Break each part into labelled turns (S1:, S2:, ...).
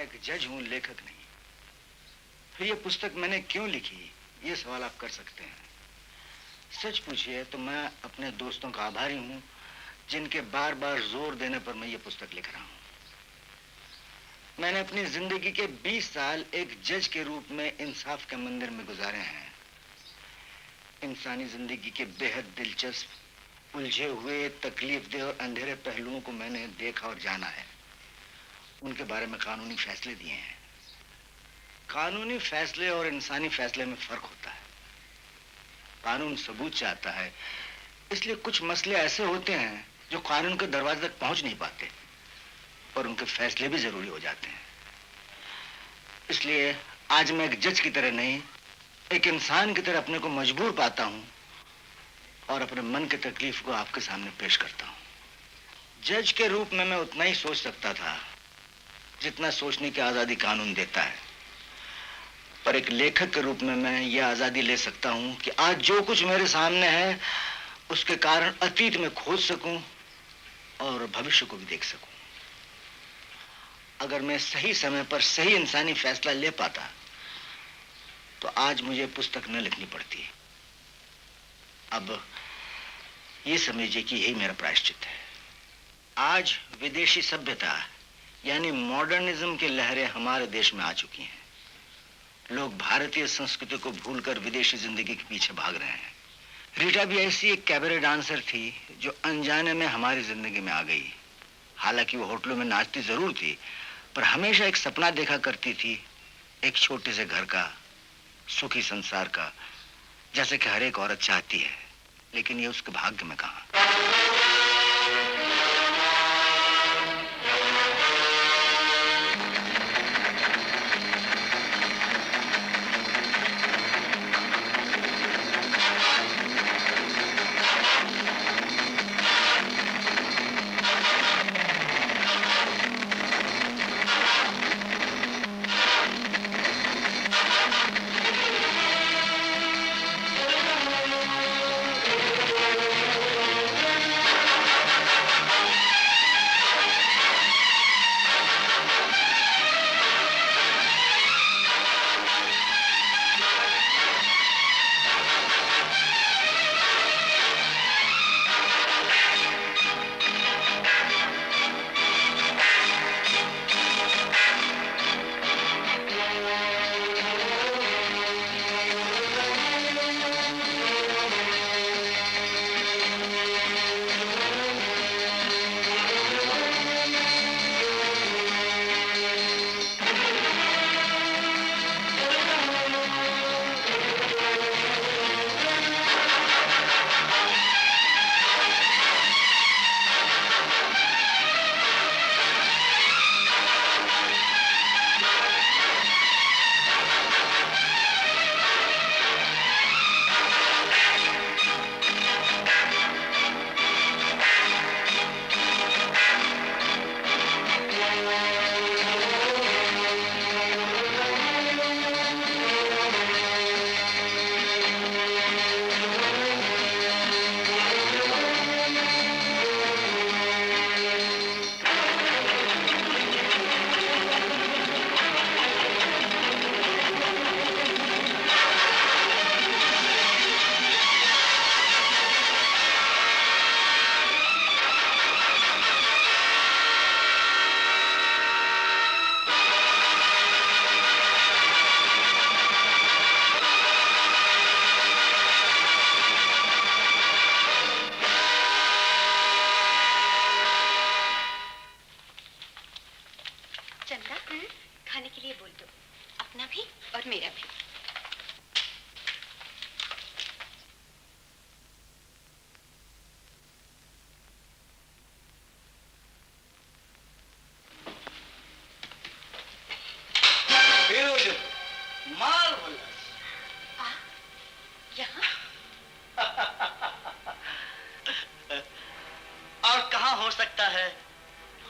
S1: एक जज हूं, लेखक नहीं। फिर ये पुस्तक मैंने क्यों लिखी, ये सवाल आप कर सकते हैं। सच पूछिए तो मैं अपने दोस्तों का आभारी हूं, जिनके बार बार जोर देने पर मैं ये पुस्तक लिख रहा हूं। मैंने अपनी जिंदगी के 20 साल एक जज के रूप में इंसाफ के मंदिर में गुजारे हैं। इंसानी जिंदगी के बेहद दिलचस्प, उलझे हुए, तकलीफदेह और अंधेरे पहलुओं को मैंने देखा और जाना है। उनके बारे में कानूनी फैसले दिए हैं। कानूनी फैसले और इंसानी फैसले में फर्क होता है। कानून सबूत चाहता है, इसलिए कुछ मसले ऐसे होते हैं जो कानून के दरवाजे तक पहुंच नहीं पाते, पर उनके फैसले भी जरूरी हो जाते हैं। इसलिए आज मैं एक जज की तरह नहीं, एक इंसान की तरह अपने को मजबूर पाता हूं और अपने मन की तकलीफ को आपके सामने पेश करता हूं। जज के रूप में मैं उतना ही सोच सकता था जितना सोचने की आजादी कानून देता है, पर एक लेखक के रूप में मैं ये आजादी ले सकता हूं कि आज जो कुछ मेरे सामने है उसके कारण अतीत में खोज सकूं और भविष्य को भी देख सकूं। अगर मैं सही समय पर सही इंसानी फैसला ले पाता तो आज मुझे पुस्तक न लिखनी पड़ती। अब ये समझिए कि यही मेरा प्रायश्चित है। आज विदेशी सभ्यता यानी मॉडर्निज्म की लहरें हमारे देश में आ चुकी हैं। लोग भारतीय संस्कृति को भूलकर विदेशी जिंदगी के पीछे भाग रहे हैं। रीटा भी ऐसी एक कैबरे डांसर थी जो अनजाने में हमारी जिंदगी में आ गई। हालांकि वो होटलों में नाचती जरूर थी, पर हमेशा एक सपना देखा करती थी, एक छोटे से घर का, सुखी संसार का, जैसे कि हर एक औरत चाहती है। लेकिन ये उसके भाग्य में कहां।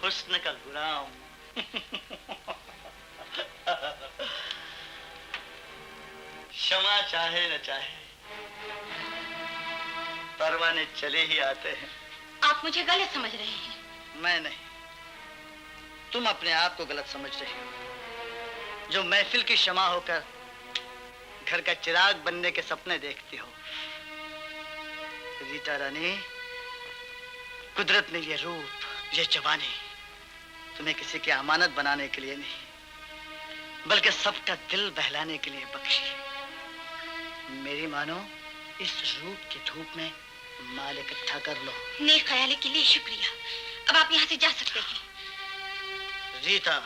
S2: हुस्न का गुलाम। क्षमा चाहे न चाहे परवाने चले ही आते हैं।
S3: आप मुझे गलत समझ रहे हैं।
S2: मैं नहीं, तुम अपने आप को गलत समझ रही हो। जो महफिल की शमा होकर घर का चिराग बनने के सपने देखती हो। रीता रानी, कुदरत ने ये रूप, ये जवानी तुम्हें किसी की अमानत बनाने के लिए नहीं, बल्कि सबका दिल बहलाने के लिए बख्शी। मेरी मानो, इस रूप की धूप में माल इकट्ठा कर लो।
S3: नेक ख्याली के लिए शुक्रिया। अब आप यहाँ से जा सकते हैं।
S2: रीता,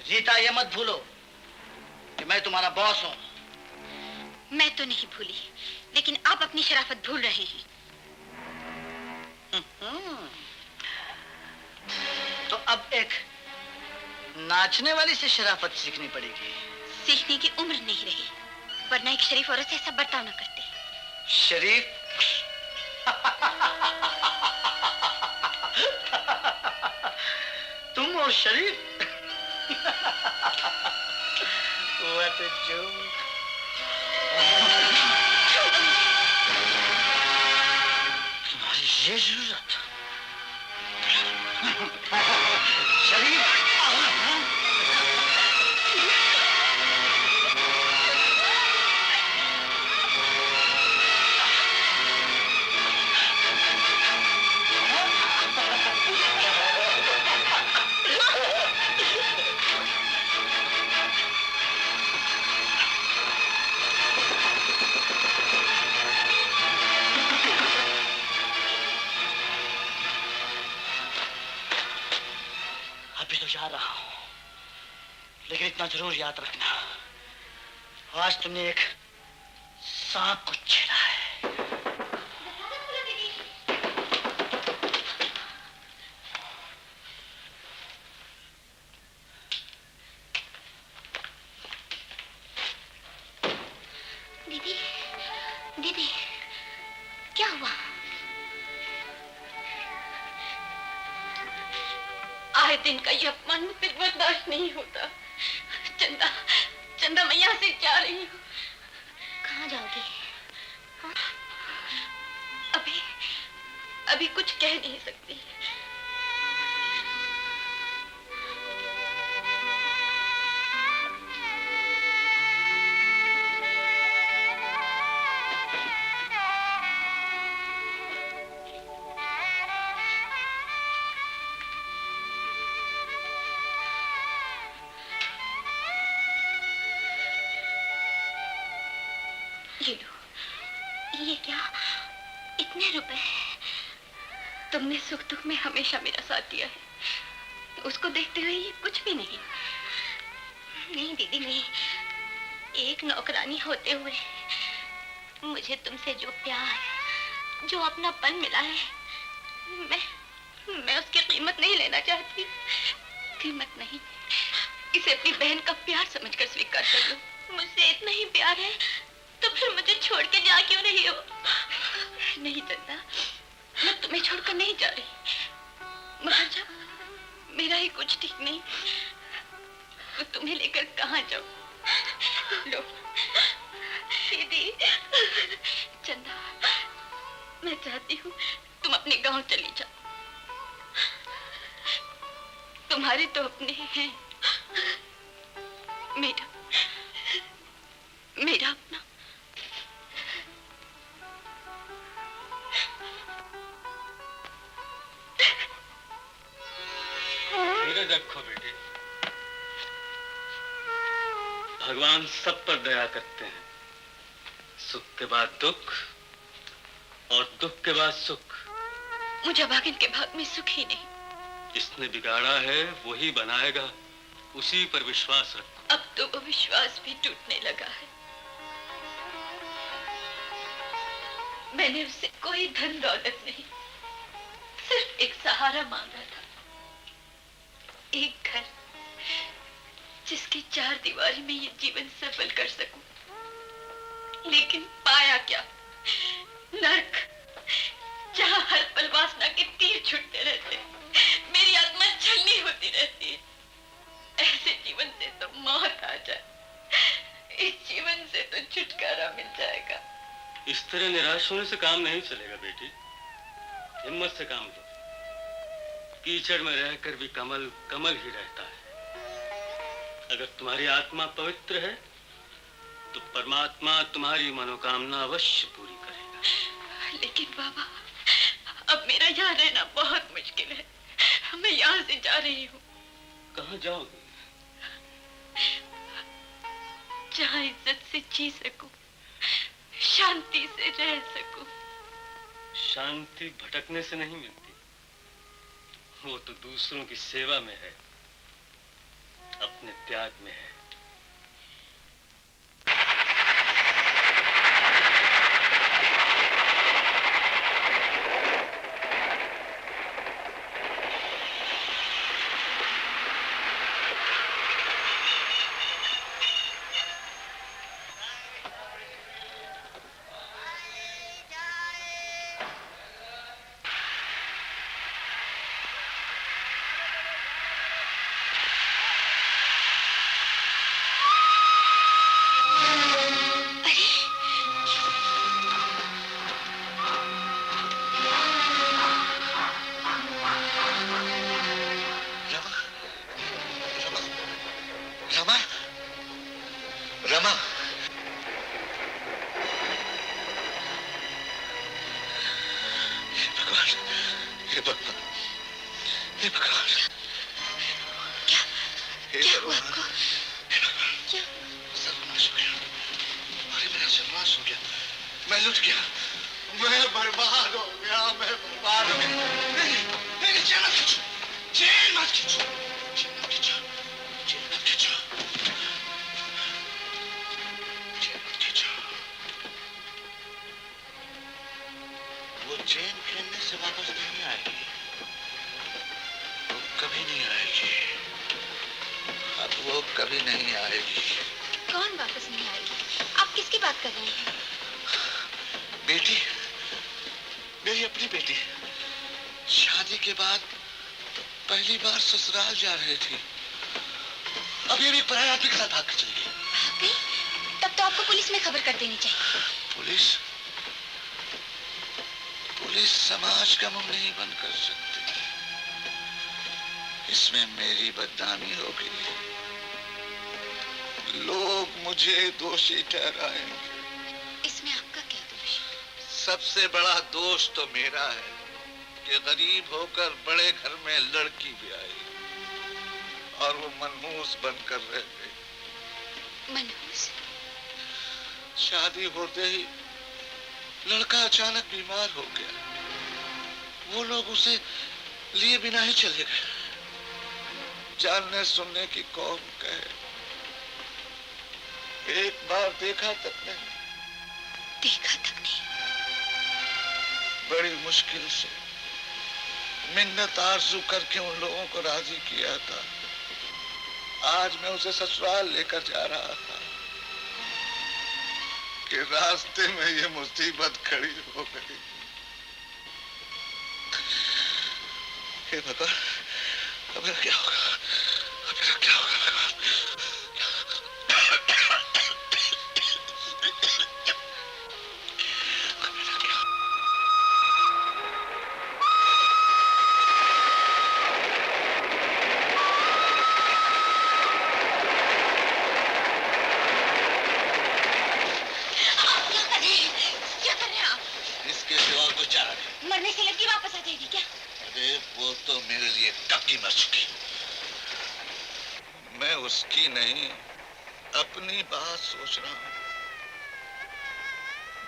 S2: रीता, ये मत भूलो कि मैं तुम्हारा बॉस हूँ।
S3: मैं तो नहीं भूली, लेकिन आप अपनी शराफत भूल रहे हैं।
S2: तो अब एक नाचने वाली से शराफत सीखनी पड़ेगी।
S3: सीखने की उम्र नहीं रही, वरना एक शरीफ औरत से ऐसा बर्ताव न करते।
S2: शरीफ? तुम और शरीफ? What a joke. तुम्हारी ये जरूरत? शरीफ? अभी तो जा रहा हूं, लेकिन इतना जरूर याद रखना, आज तुमने एक सांप को छेड़ा है।
S3: दीदी, दीदी, क्या हुआ? आए दिन का ये अपमान मुझसे बर्दाश्त नहीं होता। चंदा, चंदा, मैं यहाँ से जा रही हूँ। कहाँ जाओगी? हाँ? अभी कुछ कह नहीं सकती। ये लो, ये क्या? इतने रुपए? तुमने सुख दुख में हमेशा मेरा साथ दिया है, उसको देखते हुए ये कुछ भी नहीं। नहीं दीदी, नहीं। एक नौकरानी होते हुए मुझे तुमसे जो प्यार, जो अपनापन मिला है, मैं उसकी कीमत नहीं लेना चाहती। कीमत नहीं, इसे अपनी बहन का प्यार समझकर स्वीकार कर लो। मुझसे इतना ही प्यार है तो फिर मुझे छोड़ के जा क्यों नहीं हो? नहीं चंदा, मैं तुम्हें छोड़कर नहीं जा रही, मगर जब मेरा ही कुछ ठीक नहीं तो तुम्हें लेकर कहाँ जाऊं? लो दीदी। चंदा, मैं चाहती हूँ तुम अपने गांव चली जाओ। तुम्हारे तो अपने हैं, मेरा अपना।
S4: धीरज रखो बेटे, भगवान सब पर दया करते हैं। सुख के बाद दुख और दुख के बाद सुख।
S3: मुझे भागिन के भाग में सुख ही नहीं।
S4: जिसने बिगाड़ा है वही बनाएगा, उसी पर विश्वास रखो।
S3: अब तो वो विश्वास भी टूटने लगा है। मैंने उससे कोई धन दौलत नहीं, सिर्फ एक सहारा मांगा था, एक घर जिसकी चार दीवारी में ये जीवन सफल कर सकूं। लेकिन पाया क्या? नर्क, जहां हर पल वासना के तीर छुटते रहते, मेरी आत्मा छलनी होती रहती है। ऐसे जीवन से तो मौत आ जाए, इस जीवन से तो छुटकारा मिल जाएगा।
S4: इस तरह निराश होने से काम नहीं चलेगा बेटी, हिम्मत से काम लो। कीचड़ में रहकर भी कमल कमल ही रहता है। अगर तुम्हारी आत्मा पवित्र है तो परमात्मा तुम्हारी मनोकामना अवश्य पूरी करेगा।
S3: लेकिन बाबा, अब मेरा यहाँ रहना बहुत मुश्किल है। मैं यहाँ से जा रही हूँ।
S4: कहाँ जाओगे?
S3: जहाँ इज्जत से जी सकूं, शांति से रह सकूं।
S4: शांति भटकने से नहीं मिलती, वो तो दूसरों की सेवा में है, अपने त्याग में है।
S5: जा रहे थे, अब ये भी पराया आदमी के साथ भाग के चली गई।
S6: भाग गई? तब तो आपको पुलिस में खबर कर देनी चाहिए।
S5: पुलिस? पुलिस समाज का मुंह नहीं बंद कर सकती। इसमें मेरी बदनामी होगी, लोग मुझे दोषी ठहराएंगे।
S6: इसमें आपका क्या दोष?
S5: सबसे बड़ा दोष तो मेरा है कि गरीब होकर बड़े घर में लड़की भी आई और वो मनहूस बनकर रह गई।
S6: मनहूस?
S5: शादी होते ही लड़का अचानक बीमार हो गया, वो लोग उसे लिए बिना ही चले गए। जानने सुनने की कौन कहे, एक बार देखा तक नहीं।
S6: देखा तक नहीं?
S5: बड़ी मुश्किल से मिन्नत आरज़ू करके उन लोगों को राजी किया था। आज मैं उसे ससुराल लेकर जा रहा था कि रास्ते में ये मुसीबत खड़ी हो गई। हे भगवान, अब मेरा क्या होगा? अब मेरा क्या होगा भगवान?
S6: मरने से लड़की वापस आ जाएगी क्या?
S5: अरे वो तो मेरे लिए कब की मर चुकी। मैं उसकी नहीं, अपनी बात सोच रहा हूँ।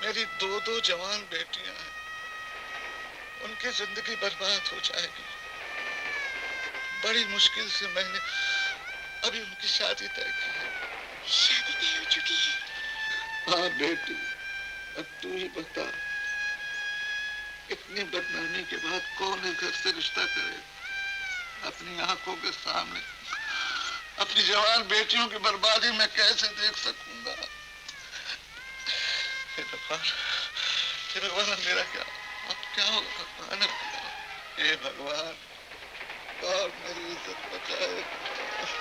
S5: मेरी दो जवान बेटियां हैं, उनकी जिंदगी बर्बाद हो जाएगी। बड़ी मुश्किल से मैंने अभी उनकी शादी तय की है।
S6: शादी तय हो चुकी है?
S5: हाँ बेटी, अब तू ही बता, इतनी बदनामी के बाद कौन है घर से रिश्ता करेगा? अपनी आंखों के सामने अपनी जवान बेटियों की बर्बादी मैं कैसे देख सकूंगा? हे भगवान, अब मेरा क्या, अब क्या होगा भगवान? हे भगवान, और मेरी इज्जत बचाए।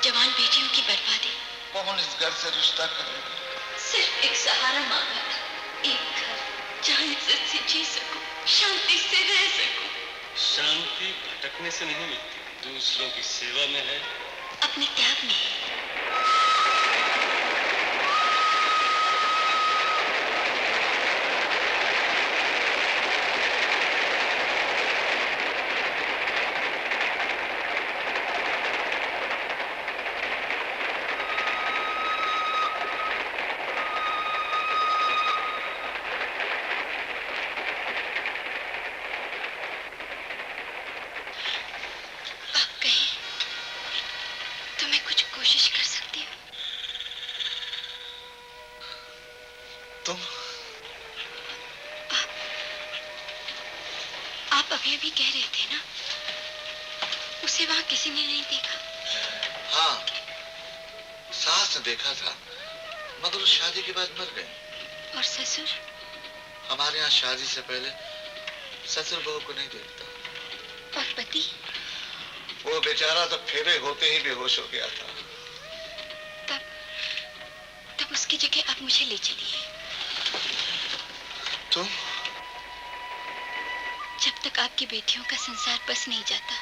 S6: जवान बेटियों की बर्बादी।
S5: कौन इस घर से रिश्ता करेगा?
S3: सिर्फ एक सहारा मांगा था, एक घर जहाँ इज्जत से जी सकूं, शांति से रह सकूं।
S4: शांति भटकने से नहीं मिलती, दूसरों की सेवा में है,
S6: अपने त्याग में। आप अभी अभी कह रहे थे ना, उसे वहां किसी ने नहीं देखा?
S5: हाँ, सास ने देखा था, मगर उस शादी के बाद मर गए।
S6: और ससुर?
S5: हमारे यहाँ शादी से पहले ससुर बहू को नहीं देखता।
S6: और पति?
S5: वो बेचारा तो फेरे होते ही बेहोश हो गया था।
S6: तब उसकी जगह आप मुझे ले चलिए।
S5: तुम?
S6: जब तक आपकी बेटियों का संसार बस नहीं जाता,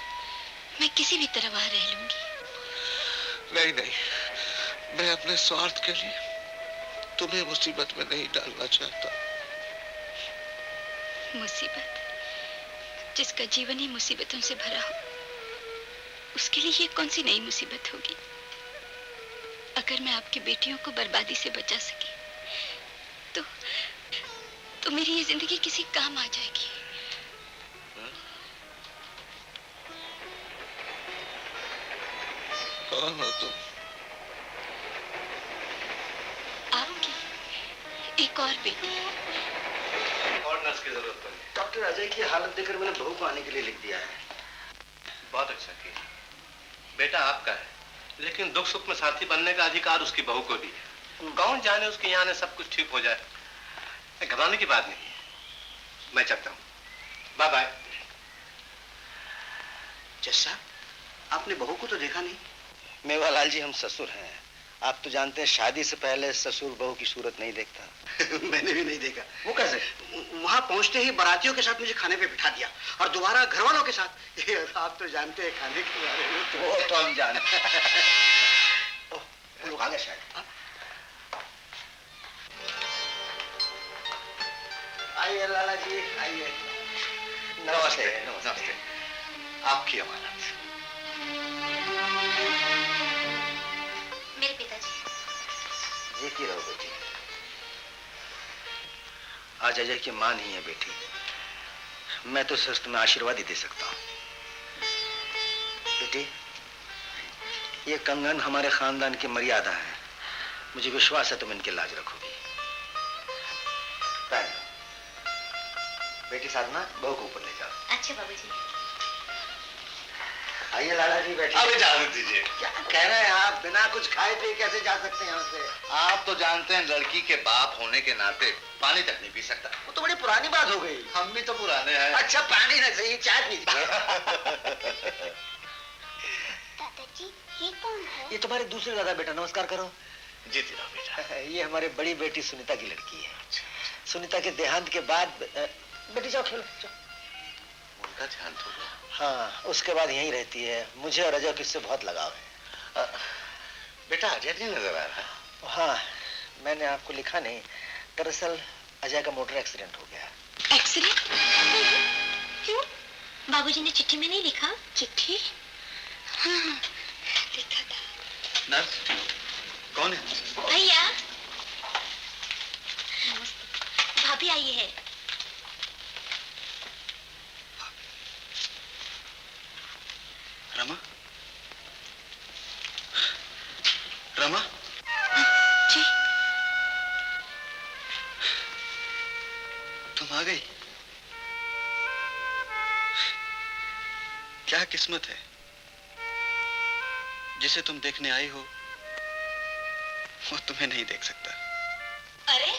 S6: मैं किसी भी तरह वहां रह लूंगी।
S5: नहीं नहीं, मैं अपने स्वार्थ के लिए तुम्हें मुसीबत में नहीं डालना चाहता।
S6: मुसीबत? जिसका जीवन ही मुसीबतों से भरा हो, उसके लिए ये कौन सी नई मुसीबत होगी? अगर मैं आपकी बेटियों को बर्बादी से बचा सकी, तो मेरी ये जिंदगी किसी काम आ जाएगी।
S5: कौन हो तुम?
S6: आपकी एक और बेटी।
S7: और नर्स की जरूरत पड़ी।
S1: डॉक्टर अजय की हालत देखकर मैंने बहू को आने के लिए लिख दिया है।
S7: बहुत अच्छा किया। बेटा आपका है, लेकिन दुख सुख में साथी बनने का अधिकार उसकी बहू को भी है। कौन जाने उसके यहाँ आने सब कुछ ठीक हो जाए। घबराने की बात नहीं है। मैं चलता हूँ। Bye bye.
S1: जैसा आपने बहू को तो देखा नहीं। मेवालाल जी, हम ससुर हैं। आप तो जानते हैं शादी से पहले ससुर बहू की सूरत नहीं देखता।
S8: मैंने भी नहीं देखा।
S1: वो कैसे?
S8: वहां पहुंचते ही बारातियों के साथ मुझे खाने पे बिठा दिया और दोबारा घर वालों के साथ। ये आप तो जानते हैं खाने के बारे में तो।
S1: वो तो हम जानते हैं। ओह, वो लोग आ गए शायद। आइए लाला जी, आइए।
S7: नमस्ते। नमस्ते। आपकी अमानत।
S6: मेरे पिताजी।
S1: जीती रहो बेटी। आज अजय की मां नहीं है बेटी। मैं तो सिर्फ तुम्हें आशीर्वाद ही दे सकता हूँ। बेटी, ये कंगन हमारे खानदान की मर्यादा है। मुझे विश्वास है तुम इनकी लाज रखोगी। पहन लो। बेटी साधना, बहू को ऊपर ले जाओ।
S6: अच्छा बाबूजी।
S1: आइए लाला जी, बैठिए।
S7: अब इजाजत दीजिए।
S1: क्या कह रहे हैं आप? बिना कुछ खाए पिए कैसे जा सकते हैं यहाँ से?
S5: आप तो जानते हैं लड़की के बाप होने के नाते पानी तक नहीं पी सकता।
S1: वो तो बड़ी पुरानी बात हो गई।
S5: हम भी तो पुराने हैं।
S1: अच्छा, पानी ना सही, चाय पीजिए।
S6: दादाजी, ये कौन है?
S1: ये तुम्हारे दूसरे दादा। बेटा नमस्कार करो।
S7: जीती रहो बेटा।
S1: ये हमारे बड़ी बेटी सुनीता की लड़की है। सुनीता के देहांत के बाद बेटी जाओ खेलो जाओ।
S7: उनका ध्यान तो लो।
S1: हाँ, उसके बाद यहीं रहती है। मुझे और अजय किससे बहुत लगाव है।
S7: बेटा अजय नहीं नजर आ रहा।
S1: हाँ, मैंने आपको लिखा नहीं। दरअसल अजय का मोटर एक्सीडेंट हो गया।
S6: एक्सीडेंट? क्यों? बाबूजी ने चिट्ठी में नहीं लिखा? चिट्ठी? हाँ, लिखा था।
S7: नर्स, कौन है?
S6: भैया। भाभी आई है।
S7: रमा? रमा?
S6: जी।
S7: तुम आ गई? क्या किस्मत है। जिसे तुम देखने आई हो वो तुम्हें नहीं देख सकता।
S3: अरे,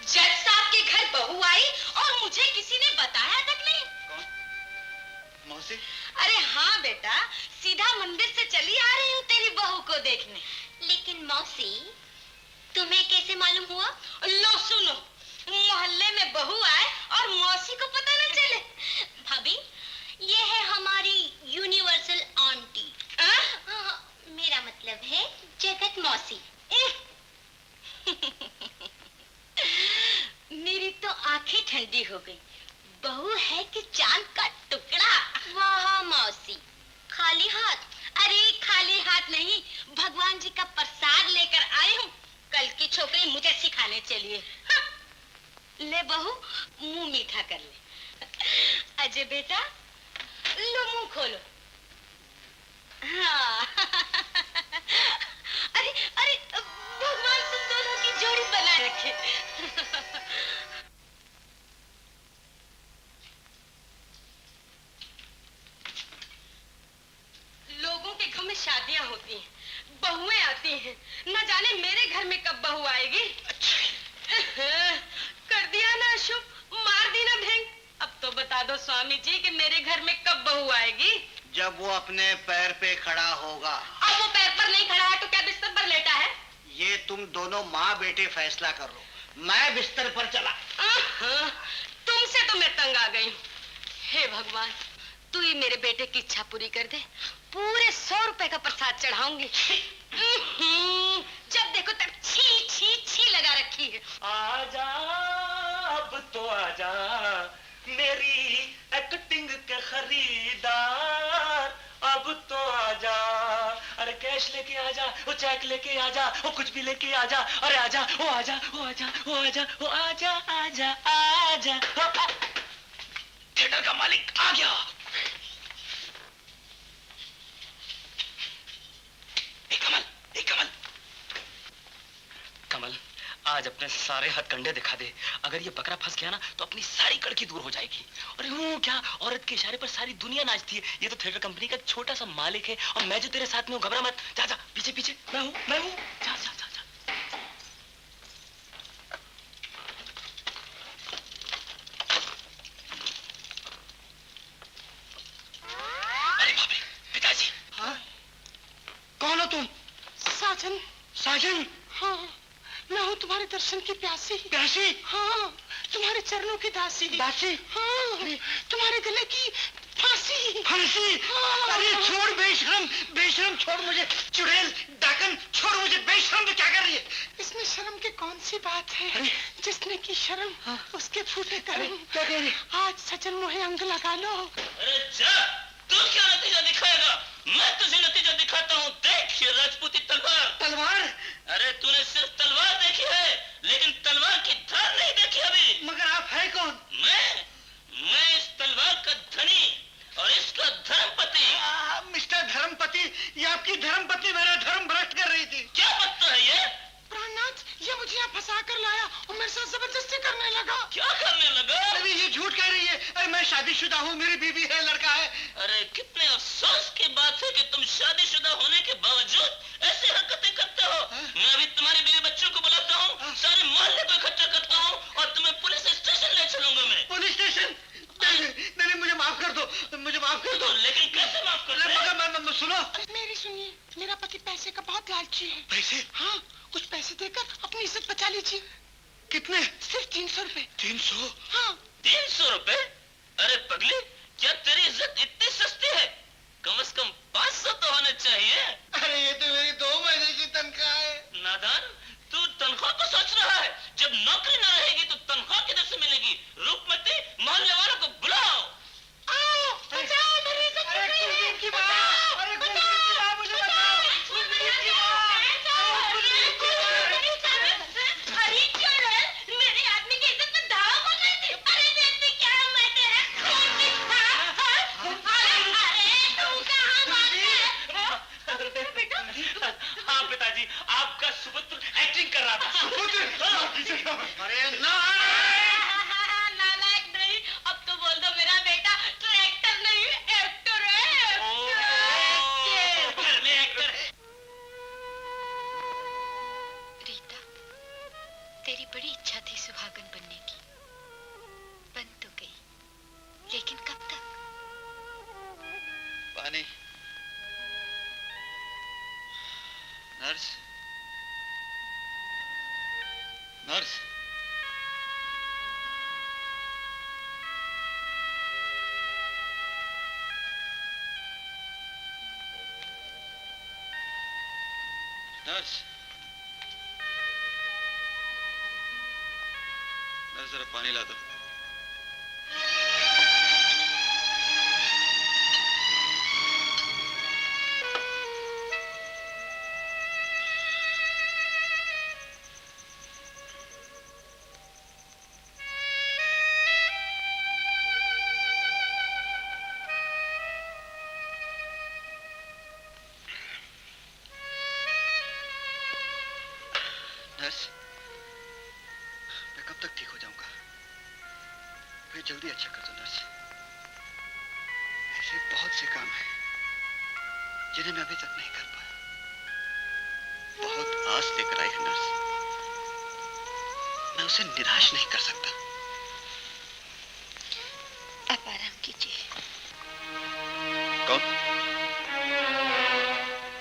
S3: जज साहब के घर बहू आई और मुझे किसी ने बताया तक नहीं।
S7: कौन? मौसी?
S3: अरे हाँ बेटा, सीधा मंदिर से चली आ रही हूँ तेरी बहू को देखने।
S6: लेकिन मौसी, तुम्हें कैसे मालूम हुआ?
S3: लो सुनो, मोहल्ले में बहू आए और मौसी को पता न चले।
S6: भाभी, ये है हमारी यूनिवर्सल आंटी। मेरा मतलब है जगत मौसी।
S3: मेरी तो आंखें ठंडी हो गई। बहू है कि चांद का टुकड़ा।
S6: वाह मौसी, खाली हाथ?
S3: अरे खाली हाथ नहीं, भगवान जी का प्रसाद लेकर आई हूँ। कल की छोकरी मुझे सिखाने चलिए। ले बहू, मुंह मीठा कर ले। अजय बेटा, लो मुंह खोलो। हाँ। अरे अरे, भगवान तुम दोनों की जोड़ी बनाए रखे।
S9: हैं। न जाने मेरे घर में कब बहू आएगी। कर दिया ना शुभ, मार दी ना भेंग। अब तो बता दो स्वामी जी कि मेरे घर में कब बहू आएगी।
S8: जब वो अपने पैर पे खड़ा होगा।
S9: अब वो पैर पर नहीं खड़ा है तो क्या बिस्तर पर लेटा है?
S8: ये तुम दोनों माँ बेटे फैसला कर लो। मैं बिस्तर पर चला।
S9: तुमसे तो मैं तंग आ गई। हे भगवान, तू ही मेरे बेटे की इच्छा पूरी कर दे। पूरे 100 रुपए का प्रसाद चढ़ाऊंगी। जब देखो तब छी छी छी लगा रखी है।
S10: आजा अब तो आजा मेरी एक्टिंग के खरीदार, अब तो आजा। अरे कैश लेके आजा, वो चेक लेके आजा, वो कुछ भी लेके आजा। अरे आजा, वो आजा, वो आजा, वो आजा, वो आजा, आजा, आजा। थिएटर का मालिक आ गया। कमल, कमल, कमल, आज अपने सारे हथकंडे दिखा दे। अगर ये बकरा फंस गया ना तो अपनी सारी कड़की दूर हो जाएगी। अरे हूँ क्या, औरत के इशारे पर सारी दुनिया नाचती है। ये तो थिएटर कंपनी का एक छोटा सा मालिक है और मैं जो तेरे साथ में हूँ। घबरा मत, जा जा, पीछे पीछे मैं हूँ, मैं हूँ। जा जा जा जा। अरे बाप रे, पिताजी।
S8: हाँ? कौन हो तुम?
S9: साजन।
S8: साजन?
S9: हाँ, मैं हूँ तुम्हारे दर्शन की प्यासी।
S8: प्यासी?
S9: हाँ, तुम्हारे चरणों की दासी।
S8: दासी?
S9: हाँ, तुम्हारे गले की फांसी।
S8: फांसी?
S9: हाँ।
S8: अरे छोड़ बेशरम, बेशरम छोड़ मुझे। चुड़ैल, डाकन, छोड़ मुझे। बेशरम तो क्या कर रही है?
S9: इसमें शर्म की कौन सी बात है? जिसने की शर्म,
S8: हाँ।
S9: उसके फूटे कर्म।
S8: क्या कह रही?
S9: आज सजन मुहे अंग लगा लो।
S10: अरे जा, तू क्या नतीजा दिखाएगा? मैं तुझे नतीजा दिखाता हूँ। देख ये राजपूती तलवार।
S8: तलवार?
S10: अरे तूने सिर्फ तलवार देखी है, लेकिन तलवार की धार नहीं देखी अभी।
S8: मगर आप है कौन?
S10: मैं इस तलवार का धनी और इसका धर्मपति।
S8: मिस्टर धर्मपति, ये आपकी धर्मपति मेरा धर्म भ्रष्ट कर रही थी।
S10: क्या पत्ता है ये?
S9: प्राणनाथ, ये मुझे यहाँ फंसा कर लाया और मेरे साथ जबरदस्ती करने लगा।
S10: क्या करने लगा?
S8: अरे ये झूठ कह रही है। अरे मैं शादीशुदा हूँ, मेरी बीवी है, लड़का है।
S10: अरे कितने अफसोस की बात है कि तुम शादीशुदा होने के बावजूद ऐसी हरकतें करते हो। मैं अभी तुम्हारे बीवी बच्चों को बुलाता हूँ, सारे मोहल्ले को इकट्ठा करता हूँ और तुम्हें पुलिस स्टेशन ले चलूंगा मैं।
S8: Police station? नहीं, मुझे माफ कर दो, मुझे माफ कर दो।
S10: लेकिन कैसे माफ कर दो?
S8: मगर सुनो,
S9: मेरी सुनिए, मेरा पति पैसे का बहुत लालची है।
S8: पैसे?
S9: हाँ, कुछ पैसे देकर अपनी इज्जत बचा लीजिए।
S8: कितने?
S9: सिर्फ 300 रुपए।
S8: 300?
S9: हाँ।
S10: 300 रुपए? अरे पगली, क्या तेरी इज्जत इतनी सस्ती है? कम से कम 500 तो होने चाहिए।
S8: अरे ये तो मेरी 2 महीने की तनख्वाह है।
S10: नादान, तू तनख्वाह को सोच रहा है? जब नौकरी न रहेगी तो तनख्वाह किधर से मिलेगी? रूपमती, मोहल्ले वालों को बुलाओ।
S9: आओ, बचाओ, मेरी इज्जत
S8: अरे
S9: बचाओ।
S8: कुलदीप की माँ, अरे कुलदीप की माँ, मुझे बचाओ। कुलदीप की माँ, कुलदीप की माँ।
S9: अरे चुड़ैल, मेरे आदमी की इज्जत में धावा बोल रही थी। अरे देखती क्या मैं तेरा खून दिखा। अरे तू कहाँ भाग गया?
S10: हाँ पिताजी, आपका सुपुत्र एक्टिंग कर रहा था।
S8: अरे ना,
S9: नालायक नहीं, अब तो बोल दो मेरा बेटा ट्रैक्टर नहीं एक्टर है।
S10: घर में एक्टर है।
S6: रीता, तेरी बड़ी इच्छा थी सुहागन बनने की, बन तो गई, लेकिन कब तक?
S8: पानी। Nurse, nurse. नर्स, नर्स जरा पानी ला दो। नर्स, मैं कब तक ठीक हो जाऊंगा? फिर जल्दी अच्छा कर दो नर्स। ऐसे बहुत से काम हैं जिन्हें मैं अभी तक नहीं कर पाया। बहुत आस लेकर आई है नर्स। मैं उसे निराश नहीं कर सकता।
S6: आप आराम कीजिए।
S8: कौन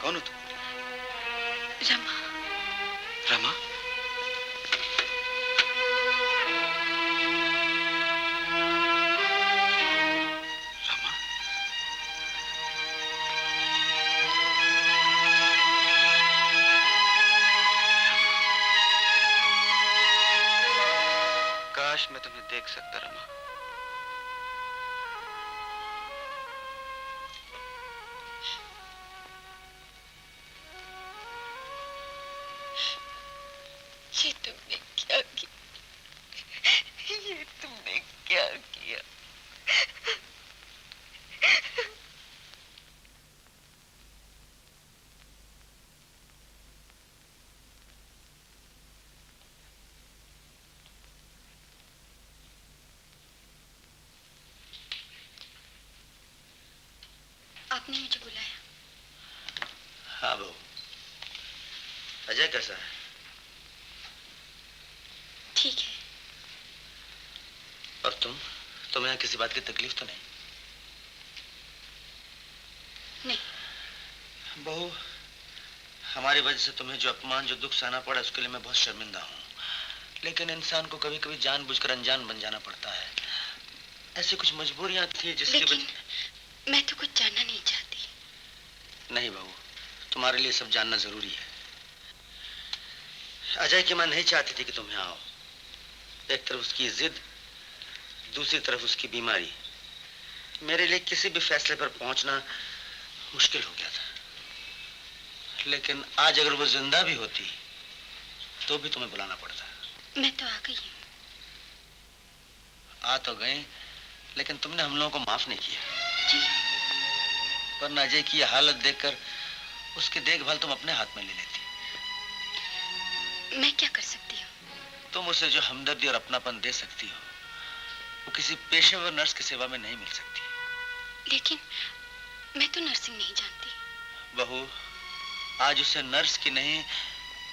S8: कौन हो तुम?
S6: रमा।
S8: रमा? रमा? काश मैं तुम्हें देख सकता रमा।
S6: ये तुमने क्या किया? ये तुमने क्या किया? आपने मुझे बुलाया?
S2: हाँ बहू। अजय कैसा है?
S6: ठीक है।
S2: और तुम्हें यहाँ किसी बात की तकलीफ तो नहीं?
S6: नहीं।
S2: बहू, हमारी वजह से तुम्हें जो अपमान, जो दुख सहना पड़ा, उसके लिए मैं बहुत शर्मिंदा हूँ। लेकिन इंसान को कभी कभी जानबूझकर अनजान बन जाना पड़ता है। ऐसी कुछ मजबूरियां थी जिसकी
S6: लेकिन मैं तो कुछ जानना नहीं चाहती।
S2: नहीं बहू, तुम्हारे लिए सब जानना जरूरी है। अजय की मां नहीं चाहती थी कि तुम यहाँ आओ। एक तरफ उसकी जिद, दूसरी तरफ उसकी बीमारी। मेरे लिए किसी भी फैसले पर पहुंचना मुश्किल हो गया था। लेकिन आज अगर वो जिंदा भी होती तो भी तुम्हें बुलाना पड़ता।
S6: मैं तो आ गई हूँ।
S2: आ तो गए, लेकिन तुमने हम लोगों को माफ नहीं किया।
S6: जी।
S2: वरना अजय की यह हालत देखकर उसकी देखभाल तुम अपने हाथ में ले लेती।
S6: मैं क्या कर सकती हूँ?
S2: तुम उसे जो हमदर्दी और अपनापन दे सकती हो, वो किसी पेशेवर नर्स की सेवा में नहीं मिल सकती।
S6: लेकिन मैं तो नर्सिंग नहीं जानती।
S2: बहू, आज उसे नर्स की नहीं,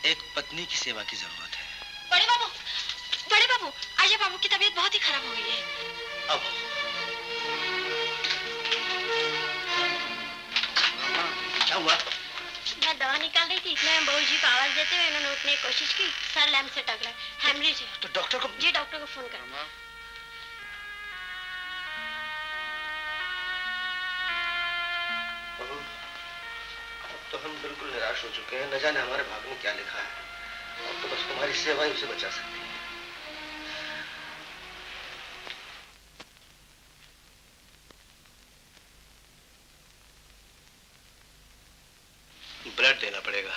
S2: एक पत्नी की सेवा की जरूरत है।
S6: बड़े बाबू, अजय बाबू की तबीयत बहुत ही खराब हो गई है।
S2: अब क्या हुआ?
S9: मैं दवा निकाल रही थी, इसमें बहू जी को आवाज देते हुए इन्होंने उठने की कोशिश की। सर लैंप से टकरा, हेमरेज है।
S2: तो डॉक्टर को?
S9: जी, डॉक्टर को फोन करो।
S2: तो हम बिल्कुल निराश हो चुके हैं। न जाने हमारे भाग में क्या लिखा है। अब तो बस तुम्हारी सेवा ही उसे बचा सकती है। ब्लड देना पड़ेगा।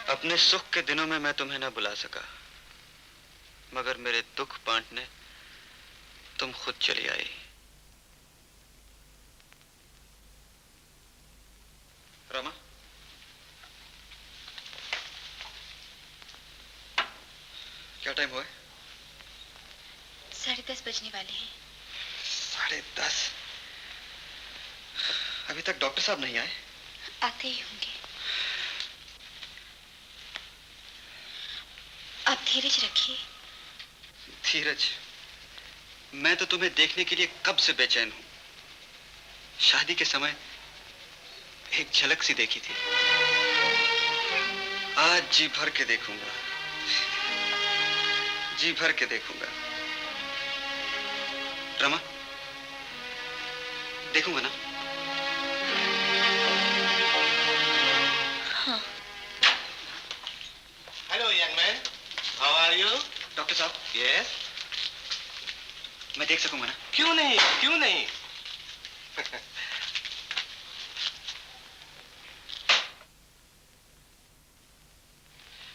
S8: अपने सुख के दिनों में मैं तुम्हें न बुला सका, मगर मेरे दुख बांटने तुम खुद चली आई। रमा, क्या टाइम हुआ है?
S6: 10:30। 10:30 बजने वाले हैं।
S8: 10:30? अभी तक डॉक्टर साहब नहीं आए?
S6: आते ही होंगे। आप धीरज रखिए।
S8: धीरज? मैं तो तुम्हें देखने के लिए कब से बेचैन हूं। शादी के समय एक झलक सी देखी थी। आज जी भर के देखूंगा, जी भर के देखूंगा। रमा, देखूंगा ना?
S6: हाँ।
S7: Hello young man, how are you?
S8: Doctor साहब।
S7: यस।
S8: मैं देख सकूंगा ना?
S7: क्यों नहीं, क्यों नहीं?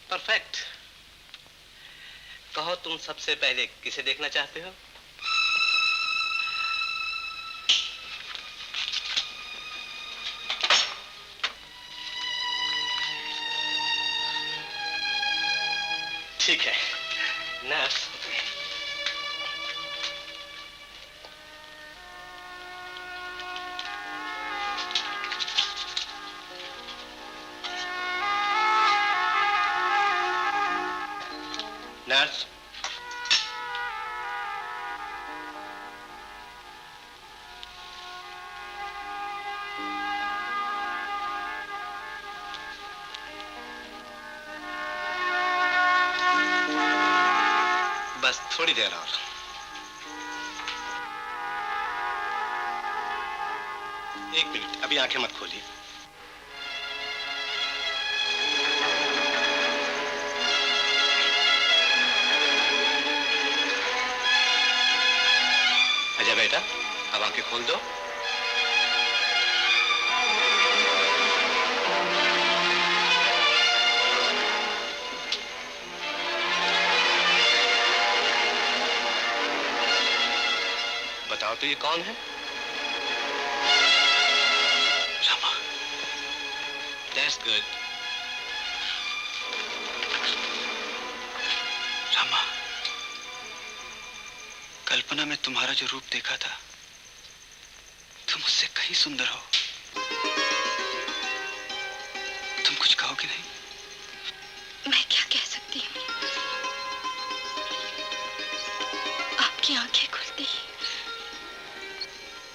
S7: परफेक्ट। कहो तुम सबसे पहले किसे देखना चाहते हो? ठीक है, नर्स। नर्स, बस थोड़ी देर और। एक मिनट, अभी आंखें मत खोलिए। अजय बेटा, अब आंखें खोल दो। बताओ तो ये कौन है?
S8: रमा।
S7: That's good.
S8: रमा, कल्पना में तुम्हारा जो रूप देखा था, तुम उससे कहीं सुंदर हो। तुम कुछ कहोगे नहीं?
S6: मैं क्या कह सकती हूँ? आपकी आंखें खुलती ही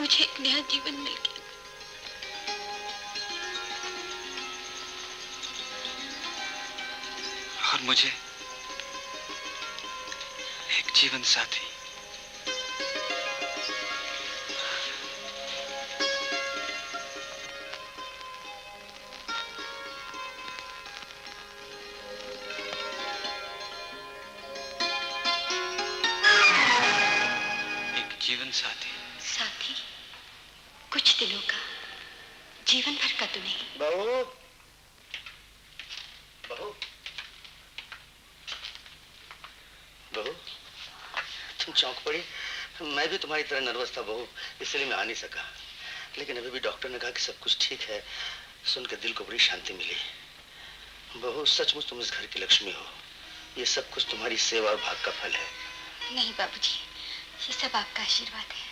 S6: मुझे एक नया जीवन मिल गया।
S8: और मुझे एक जीवन साथी। एक जीवन साथी।
S6: साथी? कुछ दिनों का, जीवन भर का तो नहीं।
S1: बहू, बहू, बहू, तुम चौंक पड़ी। मैं भी तुम्हारी तरह नर्वस था बहू, इसलिए मैं आ नहीं सका। लेकिन अभी भी डॉक्टर ने कहा कि सब कुछ ठीक है। सुन के दिल को बड़ी शांति मिली। बहू, सचमुच तुम इस घर की लक्ष्मी हो। ये सब कुछ तुम्हारी सेवा और भाग का फल है।
S6: नहीं बाबूजी, ये सब आपका आशीर्वाद है।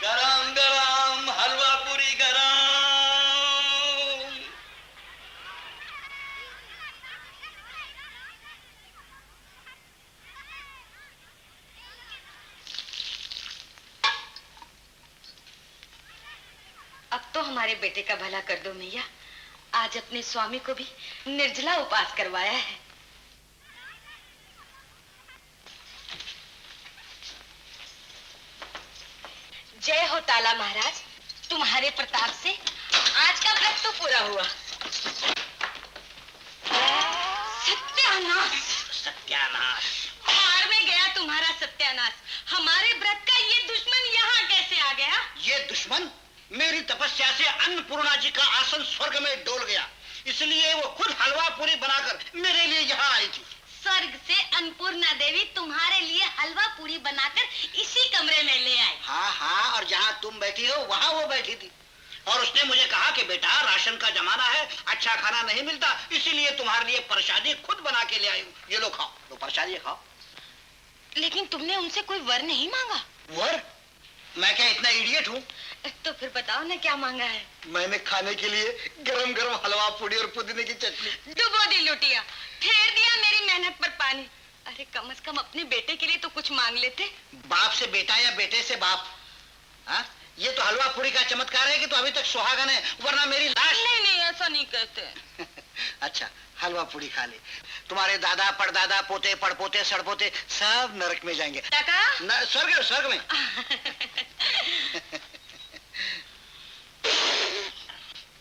S2: गरम गरम हलवा पूरी गरम।
S3: अब तो हमारे बेटे का भला कर दो मैया। आज अपने स्वामी को भी निर्जला उपास करवाया है। जय हो ताला महाराज, तुम्हारे प्रताप से आज का व्रत तो पूरा हुआ। सत्यानाश!
S2: सत्यानाश!
S3: हार में गया तुम्हारा सत्यानाश। हमारे व्रत का ये दुश्मन यहाँ कैसे आ गया?
S1: ये दुश्मन मेरी तपस्या से अन्नपूर्णा जी का आसन स्वर्ग में डोल गया, इसलिए वो खुद हलवा पूरी बनाकर मेरे लिए यहाँ आई थी।
S3: स्वर्ग से अन्नपूर्णा देवी तुम्हारे लिए हलवा पूरी बनाकर इसी कमरे में ले आई।
S1: हाँ हाँ, और जहाँ तुम बैठी हो वहाँ वो बैठी थी।
S2: और उसने मुझे कहा कि बेटा राशन का जमाना है, अच्छा खाना नहीं मिलता, इसीलिए तुम्हारे लिए प्रसादी खुद बना के ले आई हूँ। ये लो खाओ, लो प्रसादी खाओ।
S9: लेकिन तुमने उनसे कोई वर नहीं मांगा?
S2: वर? मैं क्या इतना इडियट हूँ?
S9: तो फिर बताओ ना क्या मांगा है?
S2: मैंने खाने के लिए गरम गरम हलवा पूड़ी और पुदीने की चटनी।
S9: डुबो दी लुटिया, फेर दिया मेरी मेहनत पर पानी। अरे कम से कम अपने बेटे के लिए तो कुछ मांग लेते।
S2: बाप से बेटा या बेटे से बाप? हाँ? ये तो हलवा पूरी का चमत्कार है कि तो अभी तक सुहागन है, वरना मेरी लाश।
S9: नहीं नहीं ऐसा नहीं कहते।
S2: अच्छा हलवा पूरी खा ले, तुम्हारे दादा परदादा पोते पड़पोते सड़पोते सब नरक में जाएंगे। स्वर्ग स्वर्ग में।